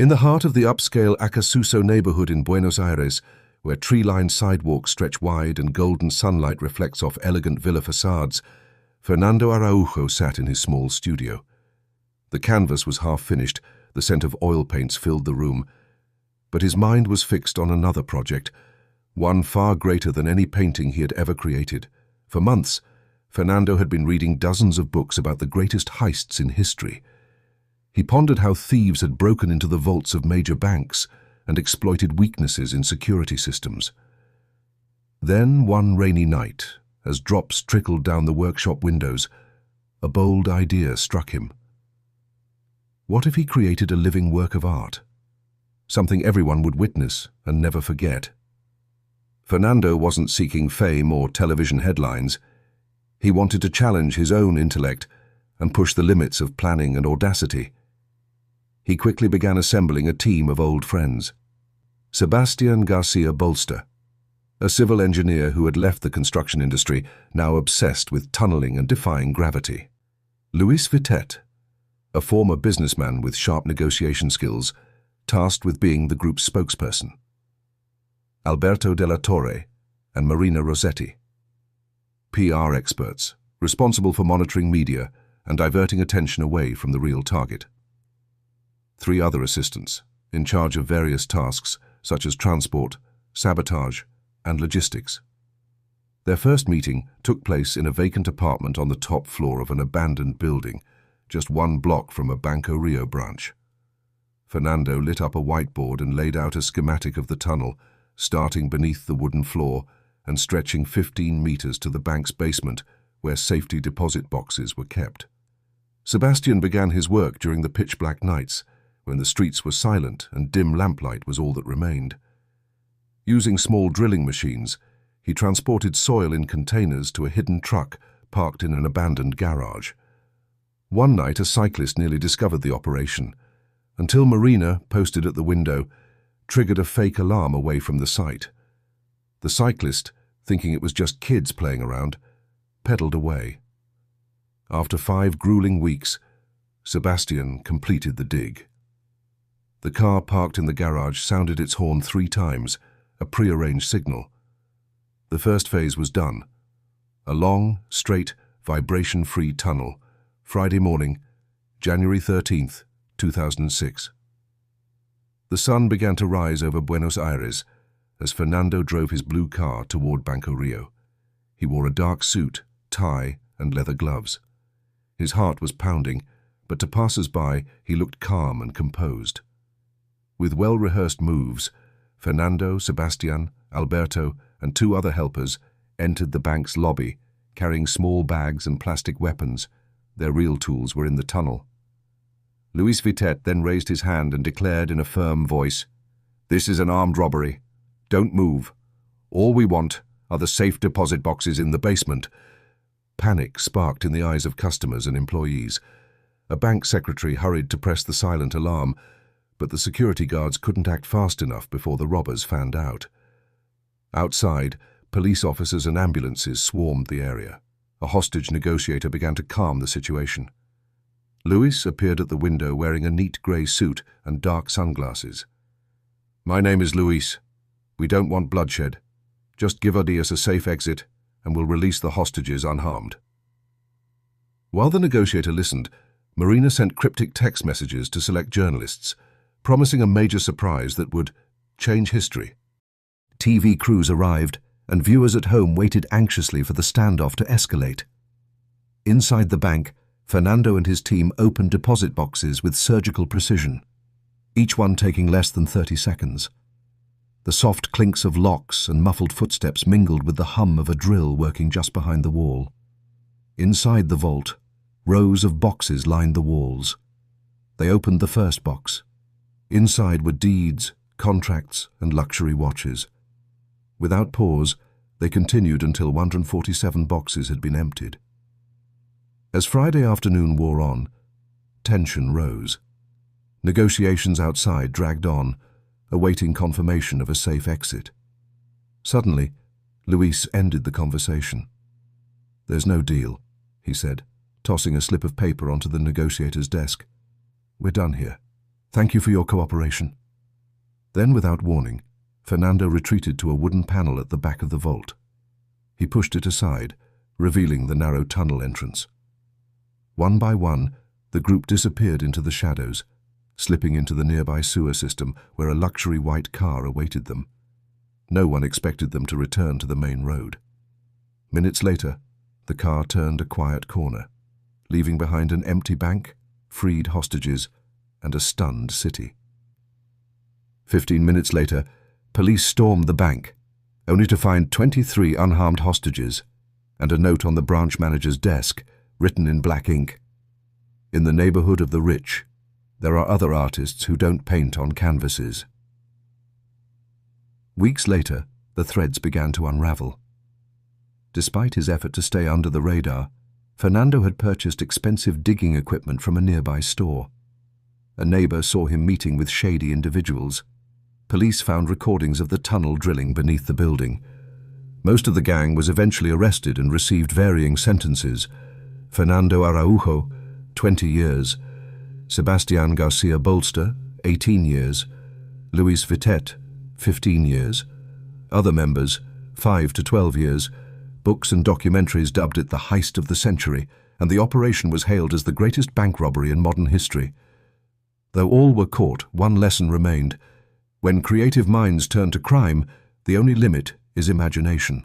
In the heart of the upscale Acasuso neighborhood in Buenos Aires, where tree-lined sidewalks stretch wide and golden sunlight reflects off elegant villa facades, Fernando Araujo sat in his small studio. The canvas was half-finished, the scent of oil paints filled the room, but his mind was fixed on another project, one far greater than any painting he had ever created. For months, Fernando had been reading dozens of books about the greatest heists in history. He pondered how thieves had broken into the vaults of major banks and exploited weaknesses in security systems. Then, one rainy night, as drops trickled down the workshop windows, a bold idea struck him. What if he created a living work of art? Something everyone would witness and never forget. Fernando wasn't seeking fame or television headlines. He wanted to challenge his own intellect and push the limits of planning and audacity. He quickly began assembling a team of old friends. Sebastian Garcia Bolster, a civil engineer who had left the construction industry, now obsessed with tunneling and defying gravity. Luis Vitet, a former businessman with sharp negotiation skills, tasked with being the group's spokesperson. Alberto de la Torre and Marina Rossetti, PR experts, responsible for monitoring media and diverting attention away from the real target. 3 other assistants, in charge of various tasks such as transport, sabotage, and logistics. Their first meeting took place in a vacant apartment on the top floor of an abandoned building, just 1 block from a Banco Río branch. Fernando lit up a whiteboard and laid out a schematic of the tunnel, starting beneath the wooden floor and stretching 15 meters to the bank's basement, where safety deposit boxes were kept. Sebastian began his work during the pitch-black nights, when the streets were silent and dim lamplight was all that remained. Using small drilling machines, he transported soil in containers to a hidden truck parked in an abandoned garage. One night, a cyclist nearly discovered the operation, until Marina, posted at the window, triggered a fake alarm away from the site. The cyclist, thinking it was just kids playing around, pedaled away. After 5 grueling weeks, Sebastian completed the dig. The car parked in the garage sounded its horn 3 times, a prearranged signal. The first phase was done. A long, straight, vibration-free tunnel. Friday morning, January 13th, 2006. The sun began to rise over Buenos Aires as Fernando drove his blue car toward Banco Rio. He wore a dark suit, tie, and leather gloves. His heart was pounding, but to passers-by he looked calm and composed. With well-rehearsed moves, Fernando, Sebastian, Alberto, and 2 other helpers entered the bank's lobby, carrying small bags and plastic weapons. Their real tools were in the tunnel. Luis Vitet then raised his hand and declared in a firm voice, "This is an armed robbery. Don't move. All we want are the safe deposit boxes in the basement." Panic sparked in the eyes of customers and employees. A bank secretary hurried to press the silent alarm, but the security guards couldn't act fast enough before the robbers fanned out. Outside, police officers and ambulances swarmed the area. A hostage negotiator began to calm the situation. Luis appeared at the window wearing a neat grey suit and dark sunglasses. "My name is Luis. We don't want bloodshed. Just give us a safe exit, and we'll release the hostages unharmed." While the negotiator listened, Marina sent cryptic text messages to select journalists, promising a major surprise that would change history. TV crews arrived, and viewers at home waited anxiously for the standoff to escalate. Inside the bank, Fernando and his team opened deposit boxes with surgical precision, each one taking less than 30 seconds. The soft clinks of locks and muffled footsteps mingled with the hum of a drill working just behind the wall. Inside the vault, rows of boxes lined the walls. They opened the first box. Inside were deeds, contracts, and luxury watches. Without pause, they continued until 147 boxes had been emptied. As Friday afternoon wore on, tension rose. Negotiations outside dragged on, awaiting confirmation of a safe exit. Suddenly, Luis ended the conversation. "There's no deal," he said, tossing a slip of paper onto the negotiator's desk. "We're done here. Thank you for your cooperation." Then, without warning, Fernando retreated to a wooden panel at the back of the vault. He pushed it aside, revealing the narrow tunnel entrance. One by one, the group disappeared into the shadows, slipping into the nearby sewer system where a luxury white car awaited them. No one expected them to return to the main road. Minutes later, the car turned a quiet corner, leaving behind an empty bank, freed hostages, and a stunned city. 15 minutes later, police stormed the bank, only to find 23 unharmed hostages and a note on the branch manager's desk, written in black ink. "In the neighborhood of the rich, there are other artists who don't paint on canvases." Weeks later, the threads began to unravel. Despite his effort to stay under the radar, Fernando had purchased expensive digging equipment from a nearby store. A neighbor saw him meeting with shady individuals. Police found recordings of the tunnel drilling beneath the building. Most of the gang was eventually arrested and received varying sentences. Fernando Araujo, 20 years. Sebastián Garcia Bolster, 18 years. Luis Vitet, 15 years. Other members, 5 to 12 years. Books and documentaries dubbed it the heist of the century, and the operation was hailed as the greatest bank robbery in modern history. Though all were caught, one lesson remained. When creative minds turn to crime, the only limit is imagination.